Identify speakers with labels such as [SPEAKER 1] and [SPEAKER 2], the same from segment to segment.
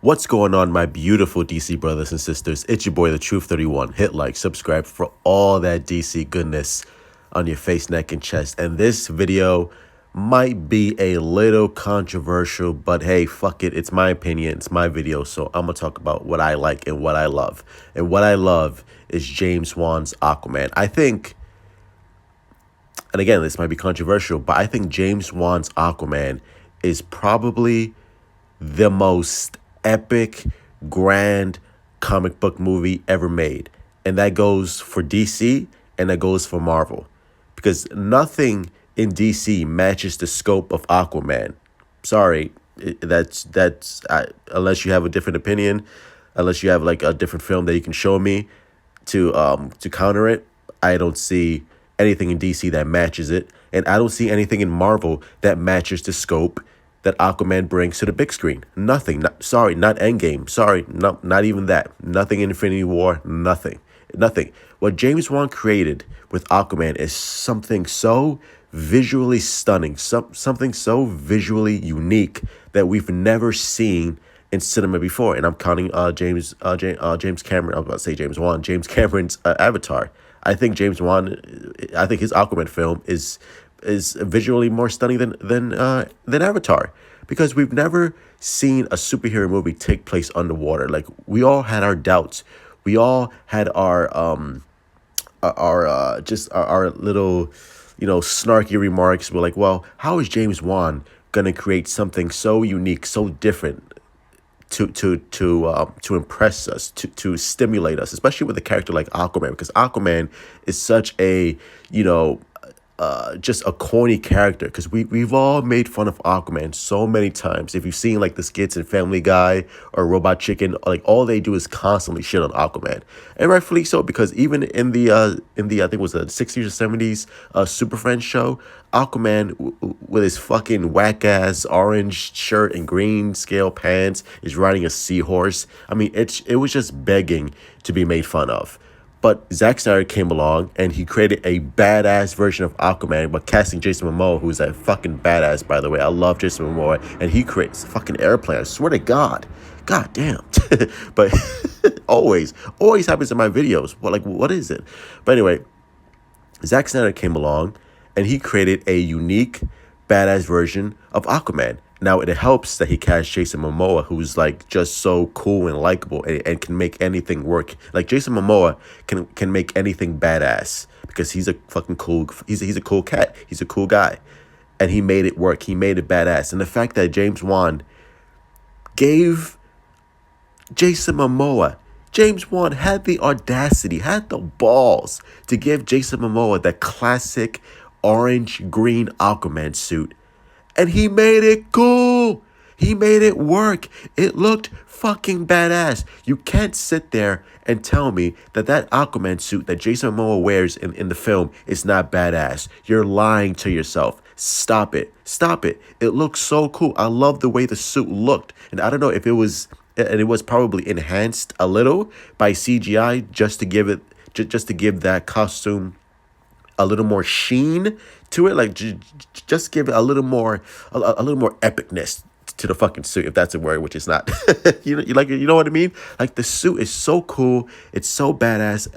[SPEAKER 1] What's going on, my beautiful DC brothers and sisters? It's your boy, the Truth 31. Hit like, subscribe for all that DC goodness on your face, neck, and chest. And this video might be a little controversial, but hey, fuck it. It's my opinion. It's my video. So I'm going to talk about what I like and what I love. And what I love is James Wan's Aquaman. I think, and again, this might be controversial, but I think James Wan's Aquaman is probably the most epic, grand comic book movie ever made. And that goes for DC and that goes for Marvel. Because nothing in DC matches the scope of Aquaman. Sorry, unless you have a different opinion, unless you have like a different film that you can show me to counter it, I don't see anything in DC that matches it. And I don't see anything in Marvel that matches the scope that Aquaman brings to the big screen. Nothing. Not Endgame. Sorry, not even that. Nothing in Infinity War. Nothing. What James Wan created with Aquaman is something so visually stunning, something so visually unique that we've never seen in cinema before. And I'm counting James Cameron. I was about to say James Wan. James Cameron's Avatar. I think his Aquaman film is visually more stunning than Avatar, because we've never seen a superhero movie take place underwater. Like, we all had our doubts, we all had our little snarky remarks. We're like, well, how is James Wan gonna create something so unique, so different, to impress us, to stimulate us, especially with a character like Aquaman, because Aquaman is such a just a corny character, because we've all made fun of Aquaman so many times. If you've seen like the skits in Family Guy or Robot Chicken, like all they do is constantly shit on Aquaman, and rightfully so, because even in the I think it was the 60s or 70s Super Friends show, Aquaman with his fucking whack ass orange shirt and green scale pants is riding a seahorse. I mean, it was just begging to be made fun of. But Zack Snyder came along and he created a badass version of Aquaman by casting Jason Momoa, who's a fucking badass, by the way. I love Jason Momoa. And he creates a fucking airplane. I swear to God. God damn. But always happens in my videos. Well, like, what is it? But anyway, Zack Snyder came along and he created a unique, badass version of Aquaman. Now, it helps that he cast Jason Momoa, who's like just so cool and likable and can make anything work. Like, Jason Momoa can make anything badass because he's a fucking cool, he's a cool cat. He's a cool guy. And he made it work. He made it badass. And the fact that James Wan gave Jason Momoa, James Wan had the audacity, had the balls to give Jason Momoa that classic orange-green Aquaman suit. And he made it cool. He made it work. It looked fucking badass. You can't sit there and tell me that Aquaman suit that Jason Momoa wears in the film is not badass. You're lying to yourself. Stop it. Stop it. It looks so cool. I love the way the suit looked. And I don't know if it was, and it was probably enhanced a little by CGI just to give that costume a little more sheen to it, like just give it a little more epicness to the fucking suit, if that's a word, which is not. you know what I mean? Like, the suit is so cool, it's so badass,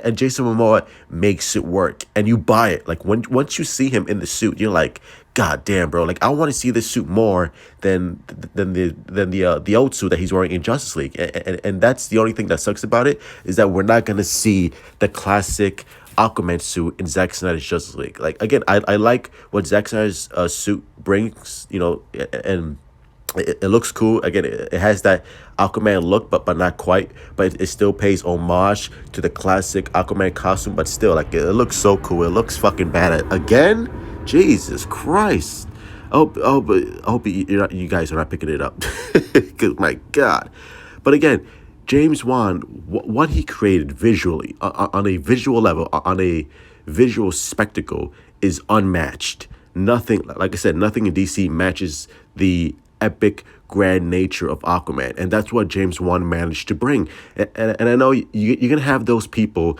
[SPEAKER 1] and Jason Momoa makes it work, and you buy it. Like, once you see him in the suit, you're like, God damn, bro! Like, I want to see this suit more than the old suit that he's wearing in Justice League, and that's the only thing that sucks about it, is that we're not gonna see the classic Aquaman suit in Zack Snyder's Justice League. Like, again, I like what Zack Snyder's suit brings, and it looks cool. Again, it has that Aquaman look, but not quite. But it still pays homage to the classic Aquaman costume. But still, like, it looks so cool. It looks fucking bad. Again, Jesus Christ. I hope you guys are not picking it up. Cause my God. But again, James Wan, what he created visually, on a visual level, on a visual spectacle, is unmatched. Nothing, like I said, nothing in DC matches the epic, grand nature of Aquaman. And that's what James Wan managed to bring. And I know you're going to have those people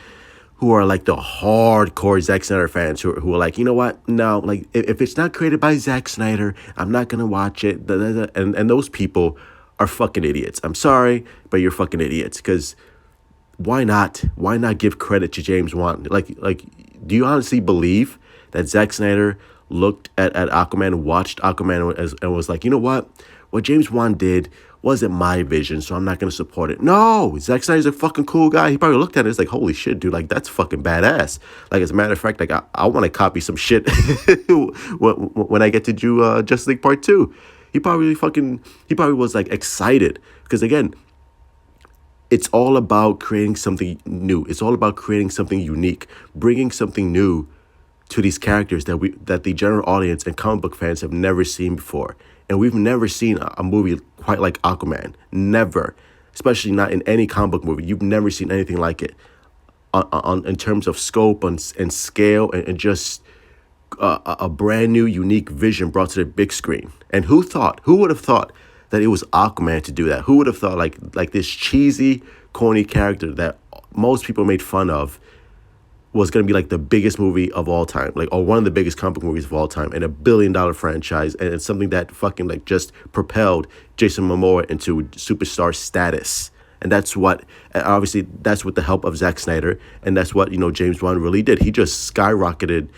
[SPEAKER 1] who are like the hardcore Zack Snyder fans who are like, you know what? No, like, if it's not created by Zack Snyder, I'm not going to watch it. And those people are fucking idiots. I'm sorry, but you're fucking idiots. Because why not? Why not give credit to James Wan? Like, do you honestly believe that Zack Snyder looked at Aquaman, watched Aquaman, and was like, you know what James Wan did wasn't my vision, so I'm not gonna support it. No, Zack Snyder's a fucking cool guy. He probably looked at it, it's like, holy shit, dude, like that's fucking badass. Like, as a matter of fact, like I want to copy some shit when I get to do Justice League Part 2. He probably was like excited because again, it's all about creating something new. It's all about creating something unique, bringing something new to these characters that the general audience and comic book fans have never seen before. And we've never seen a movie quite like Aquaman. Never. Especially not in any comic book movie. You've never seen anything like it in terms of scope and scale and just a brand new, unique vision brought to the big screen. And who would have thought that it was Aquaman to do that? Who would have thought like this cheesy, corny character that most people made fun of was going to be like the biggest movie of all time, like, or one of the biggest comic book movies of all time, and $1 billion franchise, and it's something that fucking like just propelled Jason Momoa into superstar status. And that's what, obviously, that's with the help of Zack Snyder, and that's what, James Wan really did. He just skyrocketed,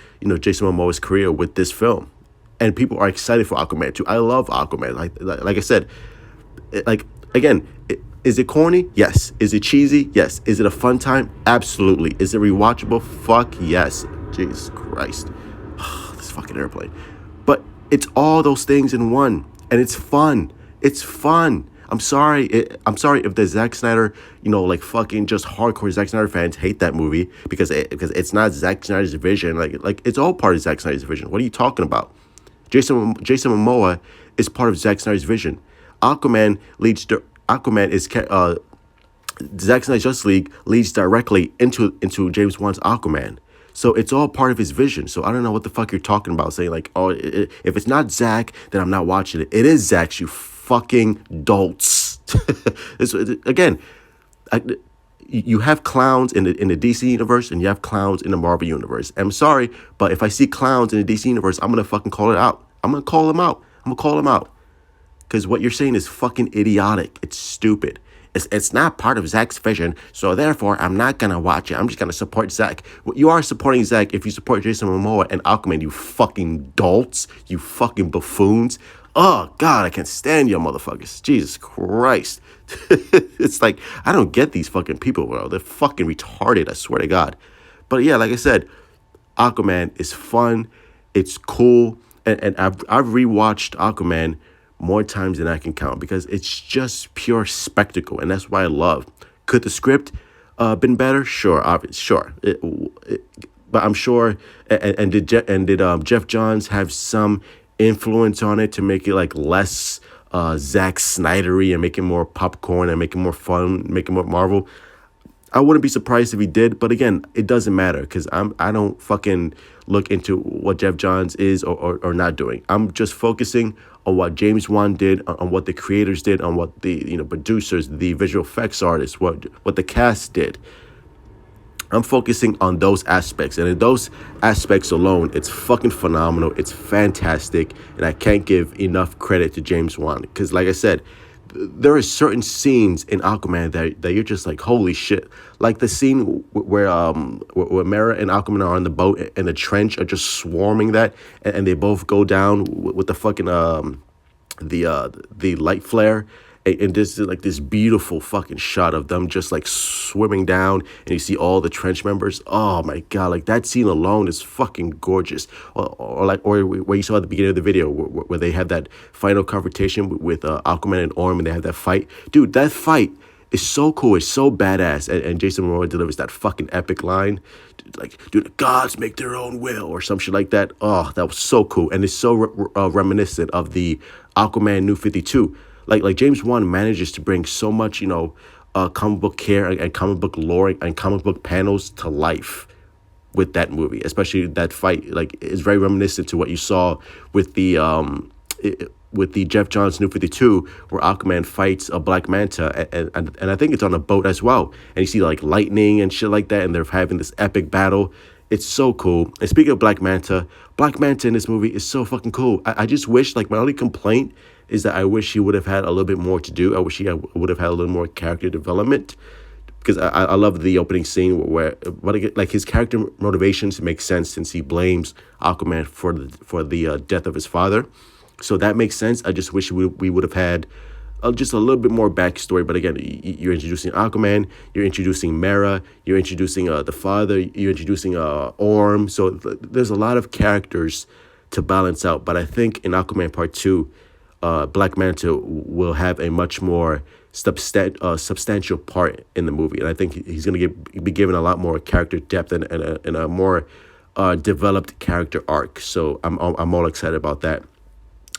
[SPEAKER 1] Jason Momoa's career with this film. And people are excited for Aquaman too. I love Aquaman. Like I said, like, again, is it corny? Yes. Is it cheesy? Yes. Is it a fun time? Absolutely. Is it rewatchable? Fuck yes. Jesus Christ. This fucking airplane. But it's all those things in one. And it's fun. It's fun. I'm sorry. I'm sorry if the Zack Snyder, like fucking just hardcore Zack Snyder fans hate that movie because it's not Zack Snyder's vision. Like it's all part of Zack Snyder's vision. What are you talking about? Jason Momoa is part of Zack Snyder's vision. Aquaman is Zack Snyder's Justice League leads directly into James Wan's Aquaman. So it's all part of his vision. So I don't know what the fuck you're talking about, saying like, oh, if it's not Zack, then I'm not watching it. It is Zack's, you fucking dolts. Again, you have clowns in the DC universe and you have clowns in the Marvel universe. I'm sorry, but if I see clowns in the DC universe, I'm gonna fucking call it out. I'm gonna call them out. Because what you're saying is fucking idiotic. It's stupid. It's not part of Zack's vision, so therefore I'm not gonna watch it. I'm just gonna support Zack. You are supporting Zack if you support Jason Momoa and Aquaman, you fucking dolts, you fucking buffoons. Oh God, I can't stand you motherfuckers. Jesus Christ. It's like, I don't get these fucking people, bro. They're fucking retarded, I swear to God. But yeah, like I said, Aquaman is fun. It's cool. And I've rewatched Aquaman more times than I can count because it's just pure spectacle, and that's why I love. Could the script been better? Sure, sure. But I'm sure. And did Jeff Johns have some influence on it to make it like less Zack Snydery and make it more popcorn and make it more fun, make it more Marvel? I wouldn't be surprised if he did, but again, it doesn't matter because I don't fucking look into what Jeff Johns is or not doing. I'm just focusing on what James Wan did, on what the creators did, on what the producers, the visual effects artists, what the cast did. I'm focusing on those aspects, and in those aspects alone, it's fucking phenomenal. It's fantastic, and I can't give enough credit to James Wan because, like I said, there are certain scenes in Aquaman that you're just like, holy shit. Like the scene where Mera and Aquaman are on the boat and the trench are just swarming that, and they both go down with the fucking the light flare, and this is like this beautiful fucking shot of them just like swimming down, and you see all the trench members. Oh my God, like that scene alone is fucking gorgeous. Or where you saw at the beginning of the video where they have that final confrontation with Aquaman and Orm, and they have that fight. Dude, that fight is so cool. It's so badass. And Jason Momoa delivers that fucking epic line, like, dude, the gods make their own will, or some shit like that. Oh, that was so cool. And it's so reminiscent of the Aquaman New 52. Like James Wan manages to bring so much, comic book care and comic book lore and comic book panels to life with that movie, especially that fight. Like, it's very reminiscent to what you saw with the Jeff Johns New 52, where Aquaman fights a Black Manta, and I think it's on a boat as well. And you see like lightning and shit like that, and they're having this epic battle. It's so cool. And speaking of Black Manta in this movie is so fucking cool. I just wish, like, my only complaint is that I wish he would have had a little bit more to do. I wish he would have had a little more character development, because I love the opening scene where like his character motivations make sense since he blames Aquaman for the death of his father, so that makes sense. I just wish we would have had just a little bit more backstory. But again, you're introducing Aquaman, you're introducing Mera, you're introducing the father, you're introducing Orm. So there's a lot of characters to balance out. But I think in Aquaman Part 2, Black Manta will have a much more substantial part in the movie, and I think he's going to be given a lot more character depth and a more developed character arc. So I'm all excited about that.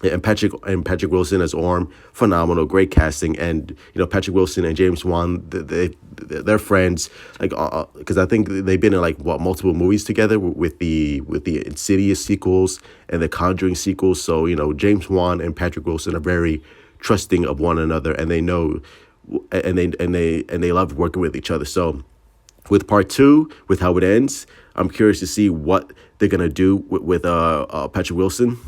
[SPEAKER 1] And Patrick Wilson as Orm, phenomenal, great casting. And Patrick Wilson and James Wan, they're friends, like because I think they've been in like multiple movies together with the Insidious sequels and the Conjuring sequels. So James Wan and Patrick Wilson are very trusting of one another, and they know, and they love working with each other. So with Part 2, with how it ends, I'm curious to see what they're gonna do with Patrick Wilson.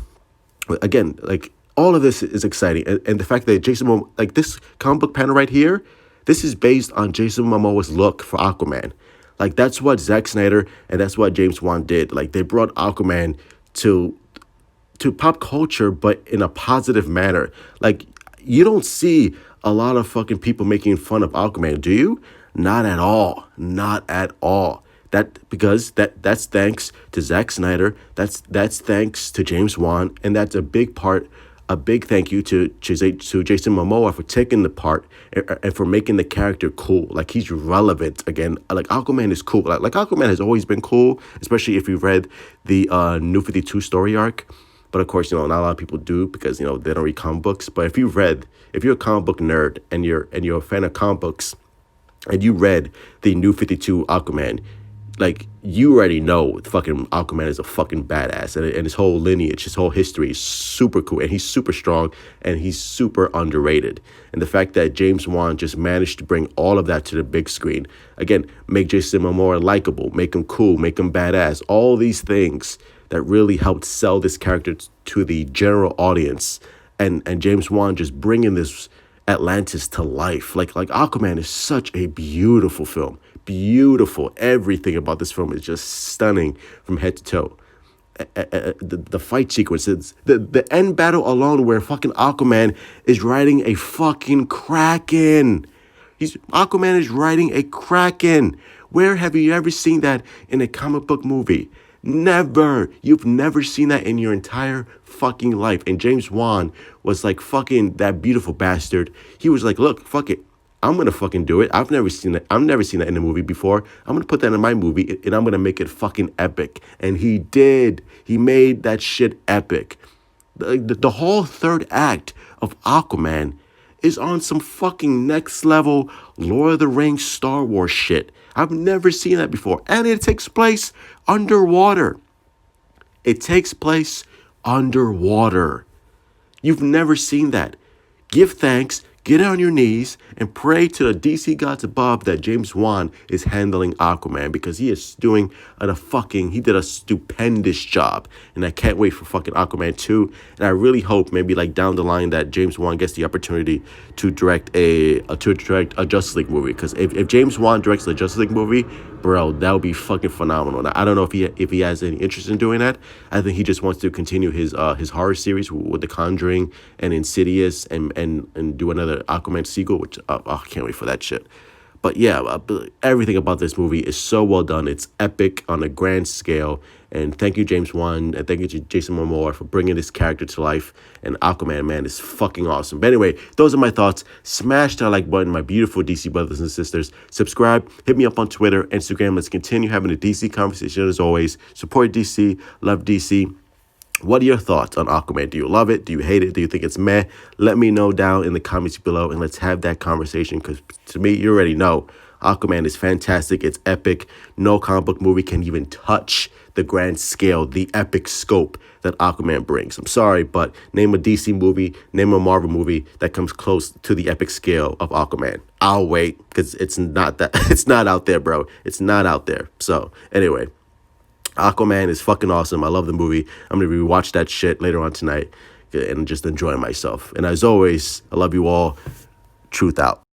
[SPEAKER 1] Again, like, all of this is exciting, and the fact that Jason Momoa, like, this comic book panel right here, this is based on Jason Momoa's look for Aquaman. Like, that's what Zack Snyder and that's what James Wan did. Like, they brought Aquaman to pop culture, but in a positive manner. Like, you don't see a lot of fucking people making fun of Aquaman, do you? Not at all. Not at all. That's thanks to Zack Snyder. That's thanks to James Wan, and that's a big thank you to Jason Momoa for taking the part and for making the character cool. Like, he's relevant again. Like, Aquaman is cool. Like Aquaman has always been cool, especially if you've read the New 52 story arc. But of course, not a lot of people do, because they don't read comic books. But if you're a comic book nerd and you're a fan of comic books, and you read the New 52 Aquaman, like, you already know fucking Aquaman is a fucking badass, and his whole lineage, his whole history is super cool, and he's super strong, and he's super underrated. And the fact that James Wan just managed to bring all of that to the big screen, again, make Jason Momoa likable, make him cool, make him badass, all these things that really helped sell this character to the general audience, and James Wan just bringing this Atlantis to life. Like Aquaman is such a beautiful film. Beautiful. Everything about this film is just stunning from head to toe. The fight sequences, the end battle alone, where fucking Aquaman is riding a fucking kraken. Aquaman is riding a kraken. Where have you ever seen that in a comic book movie? Never. You've never seen that in your entire fucking life. And James Wan was like fucking that beautiful bastard. He was like, look, fuck it. I'm going to fucking do it. I've never seen that in a movie before. I'm going to put that in my movie, and I'm going to make it fucking epic. And he did. He made that shit epic. The whole third act of Aquaman is on some fucking next level Lord of the Rings Star Wars shit. I've never seen that before. And it takes place underwater. It takes place underwater. You've never seen that. Give thanks, get on your knees, and pray to the DC gods above that James Wan is handling Aquaman, because he is doing he did a stupendous job. And I can't wait for fucking Aquaman 2. And I really hope maybe like down the line that James Wan gets the opportunity to direct a Justice League movie. Because if James Wan directs the Justice League movie, bro, that would be fucking phenomenal. Now, I don't know if he has any interest in doing that. I think he just wants to continue his horror series with The Conjuring and Insidious, and do another Aquaman sequel, which I can't wait for that shit. But yeah, everything about this movie is so well done. It's epic on a grand scale. And thank you, James Wan, and thank you to Jason Momoa for bringing this character to life. And Aquaman, man, is fucking awesome. But anyway, those are my thoughts. Smash that like button, my beautiful DC brothers and sisters. Subscribe. Hit me up on Twitter, Instagram. Let's continue having a DC conversation as always. Support DC. Love DC. What are your thoughts on Aquaman? Do you love it? Do you hate it? Do you think it's meh? Let me know down in the comments below, and let's have that conversation, because to me, you already know, Aquaman is fantastic. It's epic. No comic book movie can even touch the grand scale, the epic scope that Aquaman brings. I'm sorry, but name a DC movie, name a Marvel movie that comes close to the epic scale of Aquaman. I'll wait, because it's not out there, bro. It's not out there. So anyway, Aquaman is fucking awesome. I love the movie. I'm gonna rewatch that shit later on tonight and just enjoy myself. And as always, I love you all. Truth out.